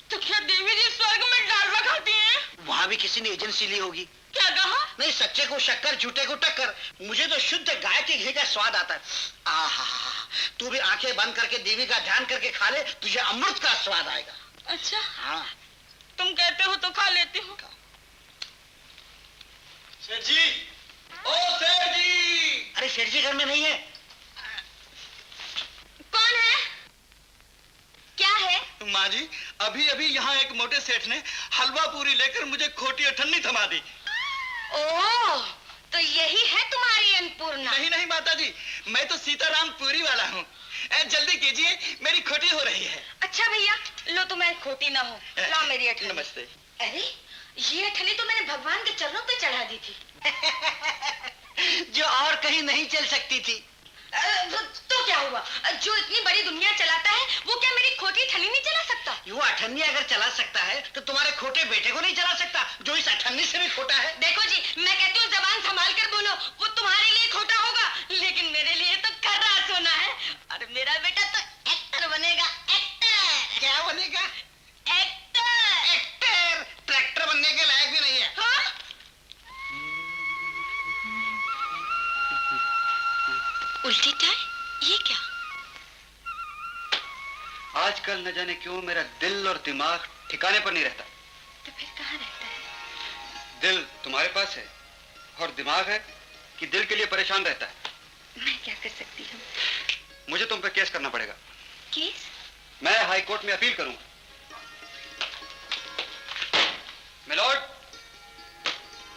S9: तो क्या देवी जी स्वर्ग में डालवा खाती हैं?
S2: वहाँ भी किसी ने एजेंसी ली होगी।
S9: क्या कहा?
S2: नहीं, सच्चे को शक्कर झूठे को टक्कर। मुझे तो शुद्ध गाय के घी का स्वाद आता है। आहा, तू भी आंखें बंद करके देवी का ध्यान करके खा ले, तुझे अमृत का स्वाद आएगा।
S9: अच्छा
S2: हाँ,
S9: तुम कहते हो तो खा लेती हूँ।
S8: सेठ जी, ओ सेठ जी।
S2: अरे सेठ जी घर में नहीं है।
S9: कौन है? क्या है?
S8: माँ जी, अभी अभी यहाँ एक मोटे सेठ ने हलवा पूरी लेकर मुझे खोटी और ठन्नी थमा दी।
S9: ओह, तो यही है तुम्हारी अन्नपूर्णा?
S8: नहीं नहीं माता जी, मैं तो सीताराम पूरी वाला हूँ। जल्दी कीजिए, मेरी खोटी हो रही है।
S9: अच्छा भैया, लो तुम्हें खोटी ना हो, ला मेरी अठनी।
S8: नमस्ते।
S9: अरे ये अठनी तो मैंने भगवान के चरणों पे चढ़ा दी थी।
S2: जो और कहीं नहीं चल सकती थी।
S9: तो क्या हुआ? जो इतनी बड़ी दुनिया चलाता है वो क्या मेरी खोटी अठन्नी नहीं चला सकता?
S2: वो अठन्नी अगर चला सकता है तो तुम्हारे खोटे बेटे को नहीं चला सकता, जो इस अठन्नी से भी खोटा है।
S9: देखो जी, मैं कहती हूँ जबान संभाल कर बोलो। वो तुम्हारे लिए खोटा होगा, लेकिन मेरे लिए तो कर्रा सोना है। और मेरा बेटा तो एक्टर बनेगा। एक्टर।
S2: क्या बनेगा?
S9: एक्टर।
S2: एक्टर। ट्रैक्टर बनने के लायक भी नहीं है।
S9: हाँ?
S6: उल्टी टाई? ये क्या?
S8: आजकल न जाने क्यों मेरा दिल और दिमाग ठिकाने पर नहीं रहता।
S6: तो फिर कहाँ रहता है?
S8: दिल तुम्हारे पास है और दिमाग है कि दिल के लिए परेशान रहता है।
S6: मैं क्या कर सकती हूँ?
S8: मुझे तुम पे केस करना पड़ेगा।
S6: केस?
S8: मैं हाई कोर्ट में अपील करूंगा। मिलॉर्ड,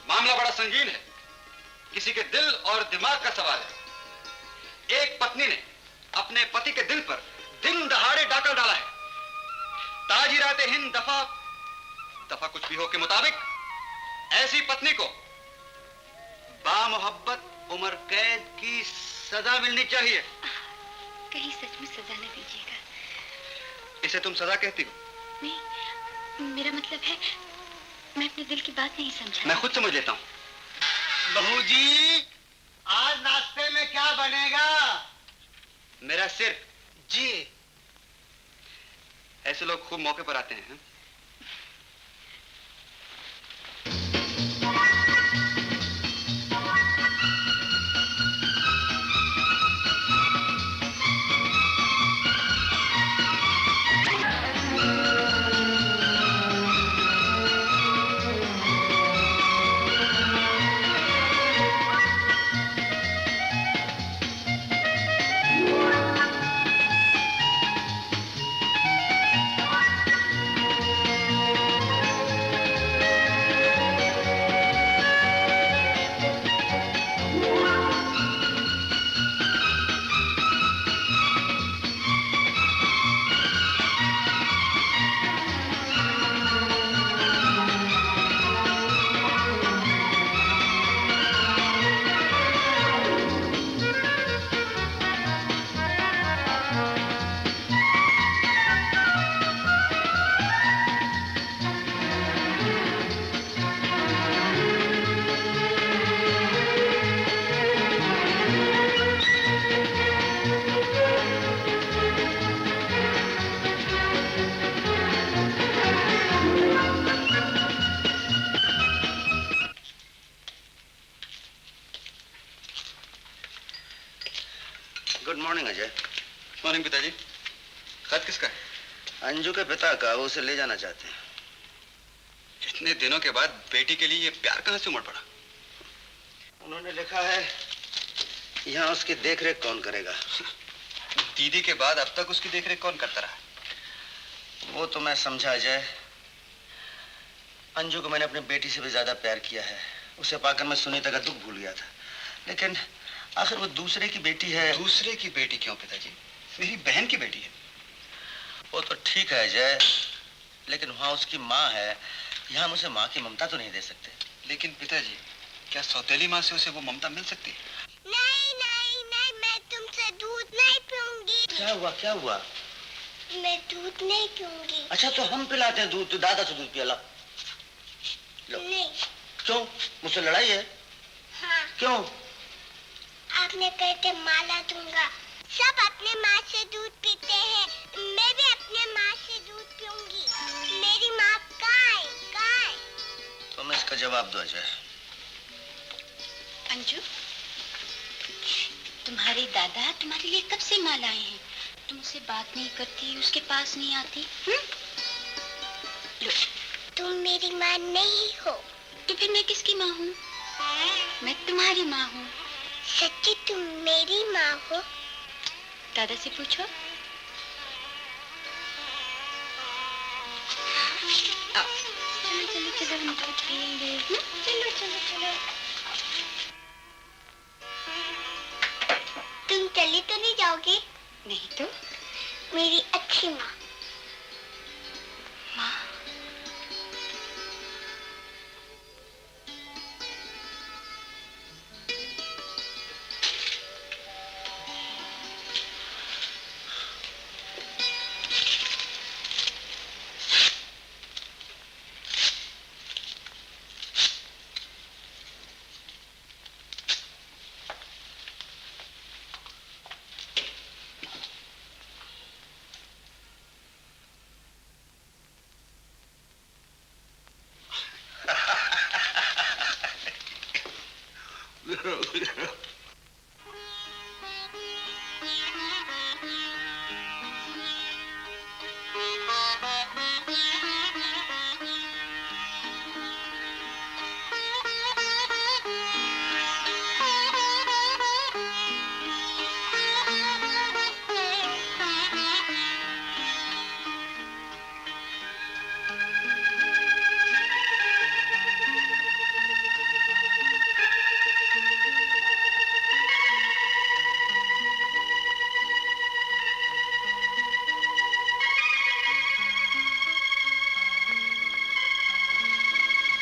S8: मामला बड़ा संगीन है, किसी के दिल और दिमाग का सवाल है। एक पत्नी ने अपने पति के दिल पर दिन दहाड़े डाका डाला है। ताजिरात हिंद दफा कुछ भी हो के मुताबिक ऐसी पत्नी को बामुहब्बत उम्र कैद की सजा मिलनी चाहिए।
S6: कहीं सच में सजा न दीजिएगा।
S8: इसे तुम सजा कहती हो?
S6: नहीं, मेरा मतलब है मैं अपने दिल की बात नहीं समझा।
S8: मैं खुद समझ लेता हूं।
S2: बहू जी, आज नाश्ते में क्या बनेगा?
S8: मेरा सिर।
S2: जी।
S8: ऐसे लोग खूब मौके पर आते हैं।
S1: Good morning Ajay.
S8: मॉर्निंग पिताजी। खत किसका है?
S1: अंजू के पिता का, वो उसे ले जाना चाहते हैं।
S8: इतने दिनों के बाद बेटी के लिए ये प्यार कहां से उमड़ पड़ा?
S1: उन्होंने लिखा है यहाँ उसकी देखरेख कौन करेगा।
S8: दीदी के बाद अब तक उसकी देखरेख कौन करता रहा?
S1: वो तो मैं समझा अजय। अंजू को मैंने अपनी बेटी से भी ज्यादा प्यार किया है। उसे पाकर मैं सुनीता का दुख भूल गया था, लेकिन आखिर वो दूसरे की बेटी है।
S8: दूसरे की बेटी क्यों पिताजी? मेरी बहन की बेटी है।
S1: वो तो ठीक है अजय, लेकिन वहां उसकी माँ है। यहाँ हम उसे माँ की ममता तो नहीं दे सकते।
S8: लेकिन पिताजी, क्या सौतेली माँ से उसे वो ममता मिल सकती है?
S9: नहीं नहीं नहीं, मैं तुमसे दूध नहीं पीऊंगी।
S1: क्या हुआ, क्या हुआ?
S9: मैं दूध नहीं पीऊंगी।
S1: अच्छा तो हम पिलाते हैं दूध, तो दादा से दूध पिया लो।
S9: नहीं।
S1: क्यों? मुझसे लड़ाई है?
S9: हाँ।
S1: क्यों?
S9: आपने कहते माला दूंगा। सब अपने माँ से दूध पीते हैं, मैं भी अपने माँ से दूध पीऊंगी। मेरी माँ कहाँ है?
S1: तुम इसका जवाब दो अजय।
S6: अंजू, तुम्हारे दादा तुम्हारे लिए कब से माला आए हैं? तुम उससे बात नहीं करती, उसके पास नहीं आती। लो।
S9: तुम मेरी माँ नहीं हो।
S6: तो फिर मैं किसकी माँ हूँ? मैं तुम्हारी माँ हूँ।
S9: सच्ची तुम मेरी माँ हो?
S6: दादा से पूछो। आओ, चलो चलो चलो, हम दूध पिएंगे।
S9: चलो चलो चलो। तुम चली तो नहीं जाओगी?
S6: नहीं तो?
S9: मेरी अच्छी माँ।
S6: माँ?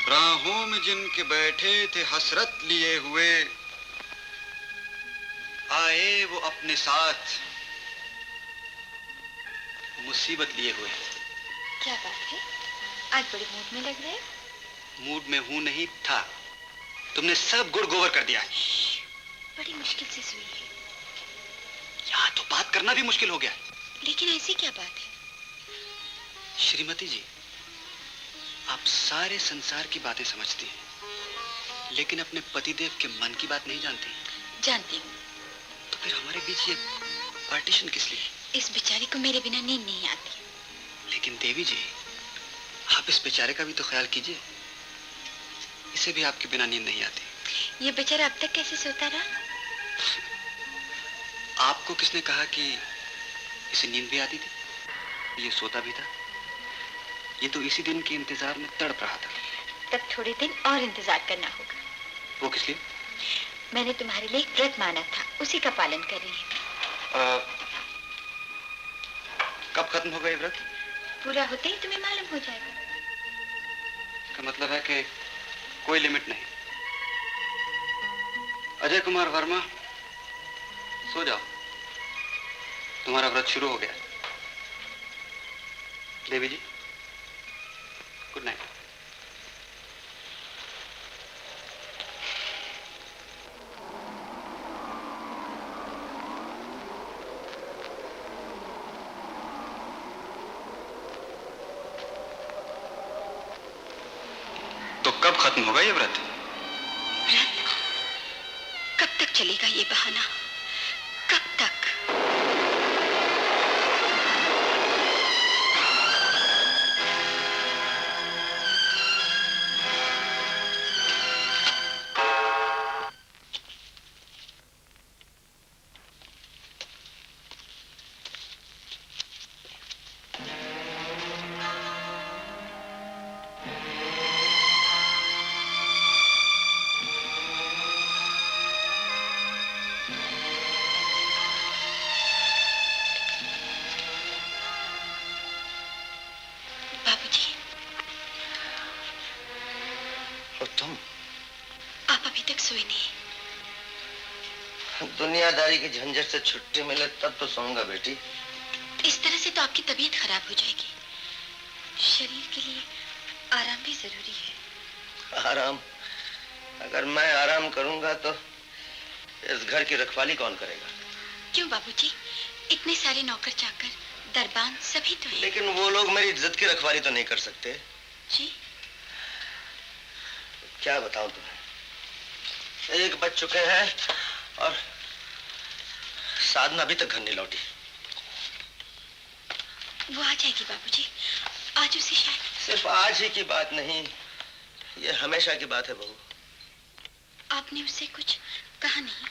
S8: राहों में जिनके बैठे थे हसरत लिए हुए, आए वो अपने साथ मुसीबत लिए हुए।
S6: क्या बात है, आज बड़े मूड में लग रहे हैं।
S8: मूड में हूं नहीं था। तुमने सब गुड़ गोबर कर दिया।
S6: बड़ी मुश्किल से सुई है।
S8: यहाँ तो बात करना भी मुश्किल हो गया।
S6: लेकिन ऐसी क्या बात है?
S8: श्रीमती जी, आप सारे संसार की बातें समझती हैं, लेकिन अपने पतिदेव के मन की बात नहीं जानती।
S6: जानती हूँ।
S8: तो फिर हमारे बीच ये पार्टीशन किस लिए?
S6: इस बेचारी को मेरे बिना नींद नहीं आती।
S8: लेकिन देवी जी, आप इस बेचारे का भी तो ख्याल कीजिए। इसे भी आपके बिना नींद नहीं आती।
S6: ये बेचारा अब तक कैसे सोता रहा?
S8: आपको किसने कहा कि इसे नींद भी आती थी? ये सोता भी था। ये तो इसी दिन के इंतजार में तड़प रहा था।
S6: तब थोड़े दिन और इंतजार करना होगा।
S8: वो किस लिए?
S6: मैंने तुम्हारे लिए एक व्रत माना था, उसी का पालन कर रही हूँ।
S8: कब खत्म होगा ये व्रत?
S6: पूरा होते ही तुम्हें मालूम हो जाएगा।
S8: इसका मतलब है कि कोई लिमिट नहीं। अजय कुमार वर्मा, सो जाओ, तुम्हारा व्रत शुरू हो गया। देवी जी, गुड नाइट। तो कब खत्म होगा ये व्रत?
S6: व्रत? कब तक चलेगा ये बहाना? कब तक?
S1: दुनियादारी की झंझट से छुट्टी मिले तब तो सोऊंगा बेटी।
S6: इस तरह से तो आपकी तबीयत खराब हो जाएगी। शरीर के लिए आराम भी जरूरी है।
S1: आराम? अगर मैं आराम करूंगा तो इस घर की रखवाली कौन करेगा?
S6: क्यों बाबूजी, इतने सारे नौकर चाकर दरबान सभी तो हैं।
S1: लेकिन वो लोग मेरी इज्जत की रखवाली तो नहीं कर सकते।
S6: जी?
S1: क्या बताऊं तुम्हें, एक बज चुके हैं और साधना अभी तक घर नहीं लौटी।
S6: वो आ जाएगी बाबूजी, आज उसे शायद।
S1: सिर्फ आज ही की बात नहीं, ये हमेशा की बात है बहू।
S6: आपने उससे कुछ कहा नहीं?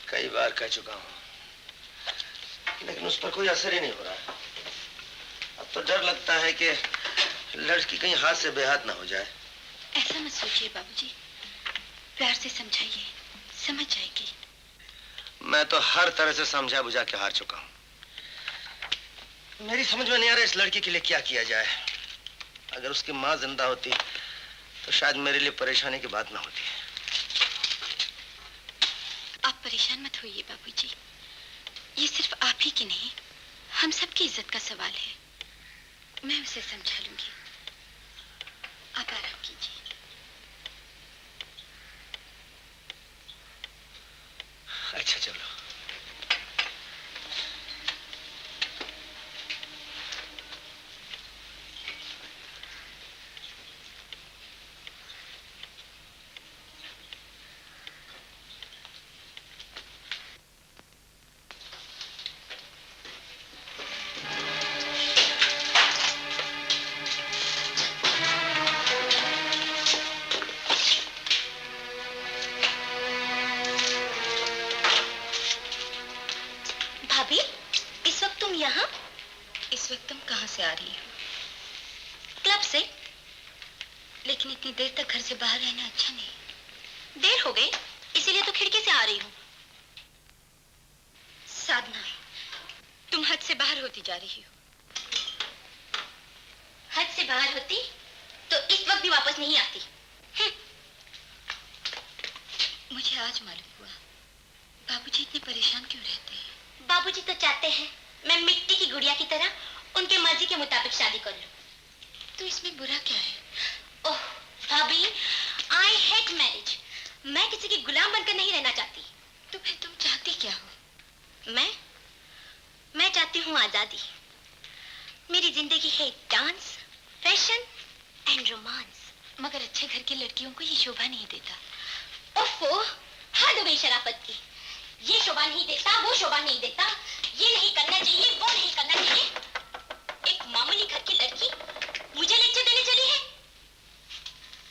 S1: कई बार कह चुका हूं, लेकिन उस पर कोई असर ही नहीं हो रहा। अब तो डर लगता है कि लड़की कहीं हाथ से बेहाथ ना हो जाए।
S6: ऐसा मत सोचिए बाबूजी, प्यार से समझाइए, समझ जाएगी।
S1: मैं तो हर तरह से समझा बुझा के हार चुका हूं। मेरी समझ में नहीं आ रहा इस लड़की के लिए क्या किया जाए। अगर उसकी माँ जिंदा होती तो शायद मेरे लिए परेशानी की बात ना होती।
S6: आप परेशान मत होइए बाबूजी, ये सिर्फ आप ही की नहीं, हम सब की इज्जत का सवाल है। मैं उसे समझा लूंगी, आप आराम कीजिए।
S1: अच्छा चलो।
S6: से आ रही हो? क्लब से। लेकिन इतनी देर तक घर से बाहर रहना अच्छा नहीं। देर हो गई, इसीलिए तो खिड़की से आ रही हूँ। साधना, तुम हद से बाहर होती जा रही हो। हद से बाहर होती तो इस वक्त भी वापस नहीं आती। मुझे आज मालूम हुआ बाबूजी इतने परेशान क्यों रहते हैं।
S9: बाबूजी तो चाहते हैं मैं मिट्टी की गुड़िया की तरह उनके मर्जी के मुताबिक शादी कर लूं।
S6: तो इसमें बुरा क्या है?
S9: ओह भाभी, आई हेट मैरिज। मैं किसी की गुलाम बनकर नहीं रहना चाहती।
S6: तो फिर तुम चाहती क्या हो?
S9: मैं चाहती हूँ आजादी। मेरी जिंदगी है डांस, फैशन एंड रोमांस।
S6: मगर अच्छे घर की लड़कियों को ये शोभा नहीं देता।
S9: ओफो, हद हो गई शराफत की। ये शोभा नहीं देता, वो शोभा नहीं देता, ये नहीं करना चाहिए, वो नहीं करना चाहिए। एक मामूली घर की लड़की मुझे लेक्चर देने चली है।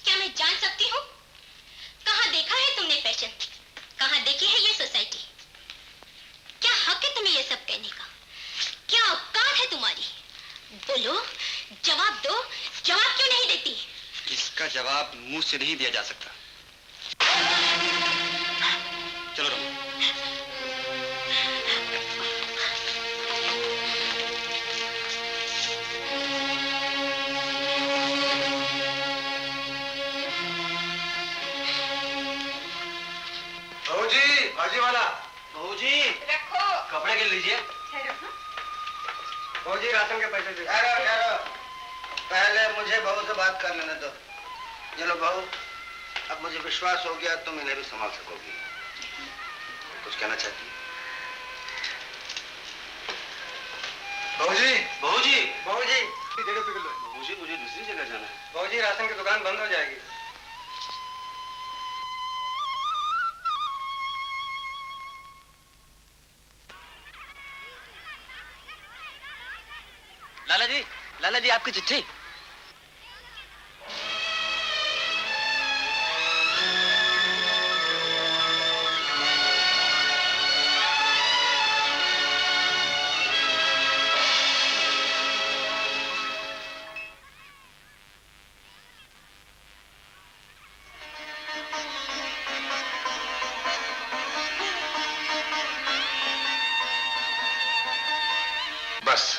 S9: क्या मैं जान सकती हूँ? कहाँ देखा है तुमने फैशन? कहाँ देखी है ये सोसाइटी? क्या हक है तुम्हें ये सब कहने का? क्या औकात है तुम्हारी? बोलो, जवाब दो। जवाब क्यों नहीं देती?
S8: इसका जवाब मुंह से नहीं दिया जा सकता। चलो रमो।
S1: बहूजी, भाजी वाला। बहूजी,
S9: रखो।
S1: कपड़े के लीजिए। बहूजी, राशन के पैसे दे। ठहरो। पहले मुझे बहू से बात कर लेने दो। चलो बहू, अब मुझे विश्वास हो गया तुम इन्हें भी संभाल सकोगी। कुछ कहना चाहती है? बहूजी, बहूजी, बहूजी, जगह पकड़ लो।
S8: मुझे दूसरी जगह जाना है।
S1: बहूजी, राशन की दुकान बंद हो जाएगी।
S2: लाला जी आपकी चिट्ठी।
S5: बस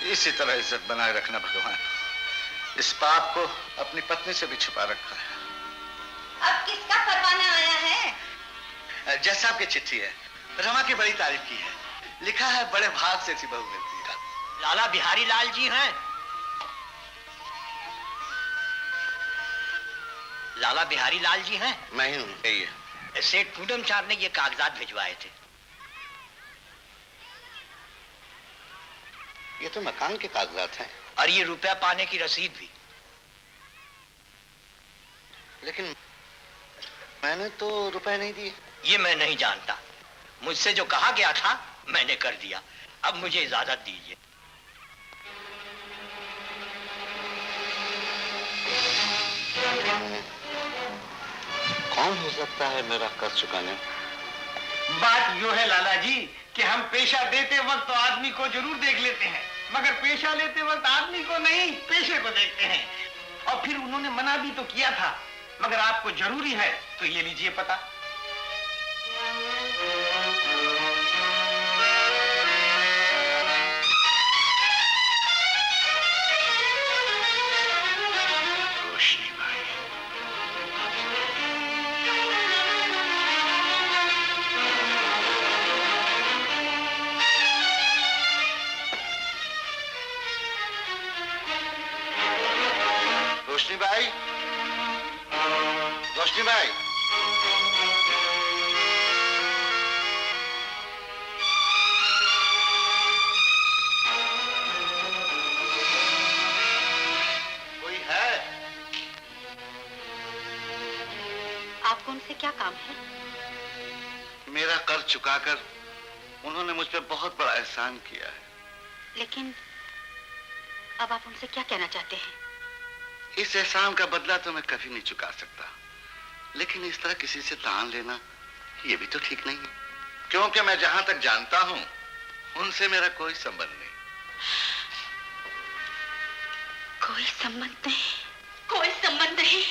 S5: इसी तरह इज्जत बनाए रखना भगवान। इस पाप को अपनी पत्नी से भी छुपा रखा है।
S9: अब किसका परवाना आया
S5: जज साहब की चिट्ठी है। रमा की बड़ी तारीफ की है। लिखा है बड़े भाग से ऐसी बहू मिलती है।
S2: लाला बिहारी लाल जी हैं? लाला बिहारी लाल जी हैं?
S5: मैं ही हूँ। यही है।
S2: सेठ पूनम चांद ने ये कागजात भिजवाए थे।
S5: ये तो मकान के कागजात हैं।
S2: और ये रुपया पाने की रसीद भी।
S5: लेकिन मैंने तो रुपए नहीं दिए।
S2: ये मैं नहीं जानता। मुझसे जो कहा गया था मैंने कर दिया। अब मुझे इजाजत दीजिए।
S5: कौन हो सकता है मेरा कर्ज चुकाने?
S1: बात यो है लाला जी कि हम पेशा देते वक्त तो आदमी को जरूर देख लेते हैं, मगर पेशा लेते वक्त आदमी को नहीं, पेशे को देखते हैं। और फिर उन्होंने मना भी तो किया था, मगर आपको जरूरी है तो ये लीजिए पता।
S5: रोशनी भाई, रोशनी भाई, रोशनी भाई, कोई है?
S6: आपको उनसे क्या काम है?
S5: मेरा कर्ज चुकाकर उन्होंने मुझ पर बहुत बड़ा एहसान किया है।
S6: लेकिन अब आप उनसे क्या कहना चाहते हैं?
S5: इस एहसान का बदला तो मैं कभी नहीं चुका सकता, लेकिन इस तरह किसी से दान लेना ये भी तो ठीक नहीं है, क्योंकि मैं जहां तक जानता हूं उनसे मेरा कोई संबंध नहीं।
S6: कोई संबंध नहीं?
S3: कोई संबंध नहीं।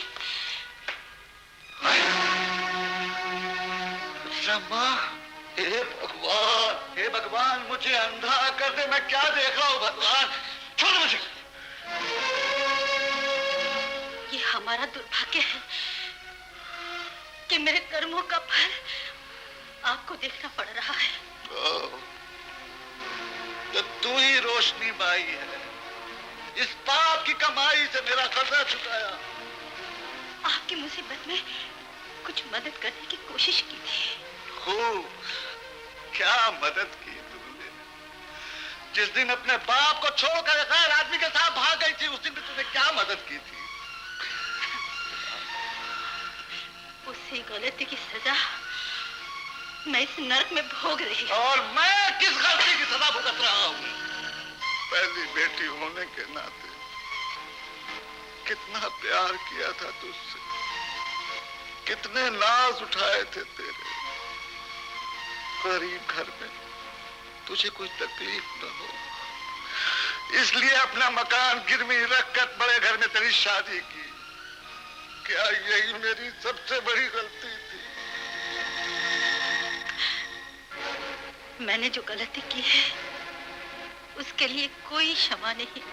S5: रमा, हे भगवान, हे भगवान, मुझे अंधा कर दे। मैं क्या देख रहा हूं भगवान? छोड़ मुझे।
S6: ये हमारा दुर्भाग्य है कि मेरे कर्मों का फल आपको देखना पड़ रहा है।
S5: तो तू ही रोशनी बाई है। इस पाप की कमाई से मेरा कर्जा चुकाया।
S6: आपकी मुसीबत में कुछ मदद करने की कोशिश की थी।
S5: खूब, क्या मदद की तुमने। जिस दिन अपने बाप को छोड़कर गैर आदमी के साथ भाग गई थी, उस दिन तुमने क्या मदद की थी?
S6: उसी गलती की सजा मैं इस नरक में भोग रही हूँ।
S5: और मैं किस गलती की सजा भुगत रहा हूँ? पहली बेटी होने के नाते कितना प्यार किया था तुझसे, कितने नाज उठाए थे तेरे। गरीब घर में तुझे कोई तकलीफ न हो, इसलिए अपना मकान गिरवी रखकर बड़े घर में तेरी शादी की। क्या यही मेरी सबसे बड़ी गलती थी?
S6: मैंने जो गलती की है उसके लिए कोई क्षमा नहीं,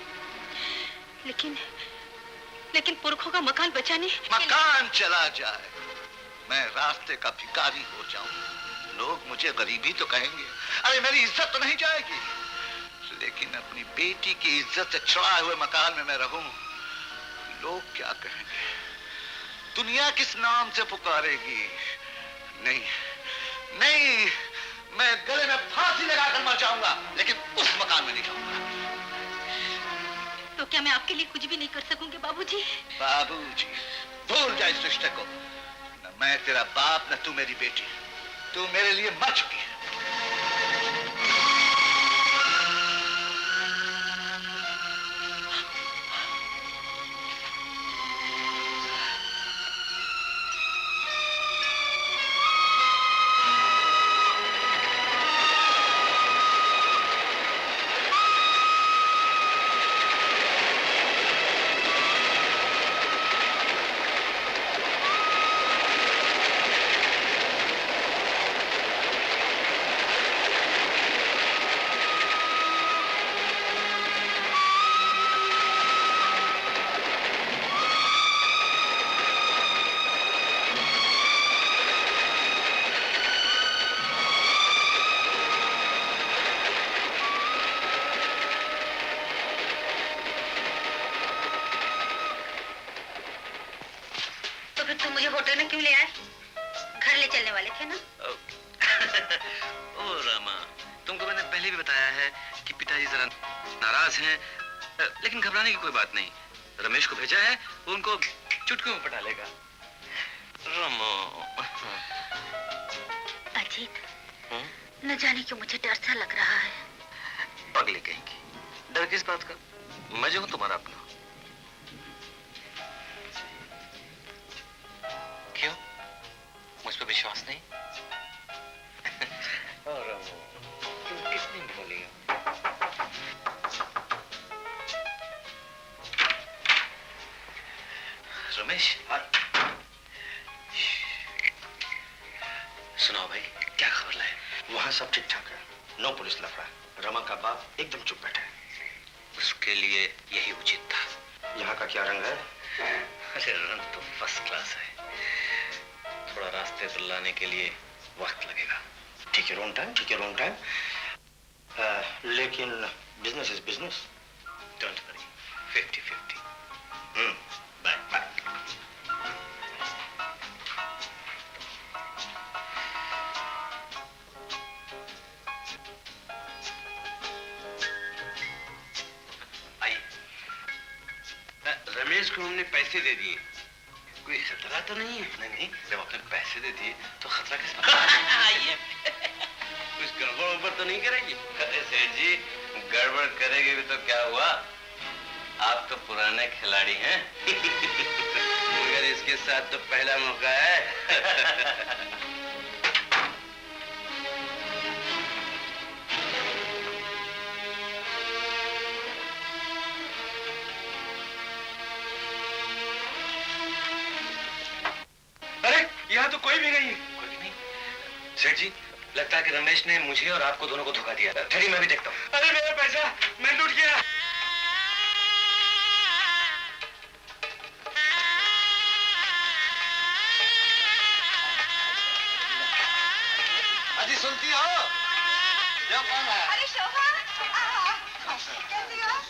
S6: लेकिन पुरखों का मकान बचाने।
S5: मकान चला जाए, मैं रास्ते का भिखारी हो जाऊं, लोग मुझे गरीबी तो कहेंगे, अरे मेरी इज्जत तो नहीं जाएगी, लेकिन अपनी बेटी की इज्जत से छुड़ाए हुए मकान में मैं रहूं, लोग क्या कहेंगे? दुनिया किस नाम से पुकारेगी? नहीं नहीं, मैं गले में फांसी लगाकर मर जाऊंगा, लेकिन उस मकान में नहीं जाऊंगा।
S6: तो क्या मैं आपके लिए कुछ भी नहीं कर सकूंगी बाबूजी?
S5: बाबूजी, भूल जा इस रिश्ते को। न मैं तेरा बाप, न तू मेरी बेटी। तू मेरे लिए मर चुकी है।
S9: ले चलने वाले थे ना?
S8: ओ रामा, तुमको मैंने पहले भी बताया है कि पिताजी जरा नाराज हैं, लेकिन घबराने की कोई बात नहीं। रमेश को भेजा है, वो उनको चुटकियों में पटा लेगा। रामा।
S9: अजीत, न जाने क्यों मुझे डर सा लग रहा है।
S8: पगली कहेंगी, डर किस बात का? मैं जो हूं तुम्हारा अपना। क्यों, मुझ पर विश्वास नहीं? तुम कितनी भोली हो। रमेश, सुनाओ भाई, क्या खबर लाए?
S11: वहां सब ठीक ठाक है, नो पुलिस लफड़ा। रमा का बाप एकदम चुप बैठा है।
S8: उसके लिए यही उचित था।
S11: यहाँ का क्या रंग है?
S8: अरे रंग तो फर्स्ट क्लास है। थोड़ा रास्ते पर लाने के लिए वक्त लगेगा।
S11: ठीक है, रोन टाइम, ठीक है, रोन टाइम। लेकिन business is business.
S8: Don't worry, 50-50। Bye bye.
S5: Ramesh को हमने पैसे दे दिए, कोई खतरा तो नहीं है?
S8: नहीं, जब आपने पैसे दे दिए तो खतरा किस बात?
S5: आइए। कुछ गड़बड़ उड़बड़ तो नहीं करेगी?
S8: अरे सेठ जी, गड़बड़ करेगी भी तो क्या हुआ? आप तो पुराने खिलाड़ी हैं।
S5: मगर इसके साथ तो पहला मौका है।
S8: यहाँ तो कोई भी नहीं है। कोई भी नहीं? सेठ जी, लगता है कि रमेश ने मुझे और आपको दोनों को धोखा दिया। ठहरिए, मैं भी देखता हूँ।
S5: अरे मेरा पैसा मैं लूट गया।
S8: अजी सुनती हो? क्या कौन है?
S9: अरे शोभा, जल्दी आओ।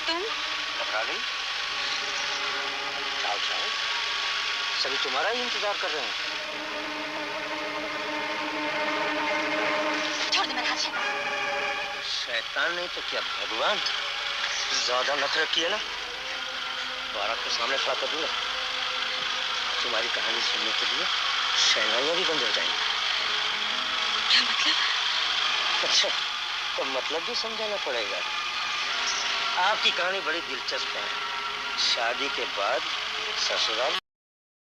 S6: तुम?
S11: घबरा गई? चाओ चाओ, सभी तुम्हारा ही इंतजार कर रहे हैं।
S9: छोड़ दे मेरा हाथ।
S11: शैतान नहीं तो क्या भगवान? ज्यादा नफरत किए ना, बारात के सामने खड़ा कर दूंगा। तुम्हारी कहानी सुनने के लिए शहनाइयां भी बंद हो जाएंगी।
S6: क्या मतलब?
S11: अच्छा, तो मतलब भी समझाना पड़ेगा। आपकी कहानी बड़ी दिलचस्प है। शादी के बाद ससुराल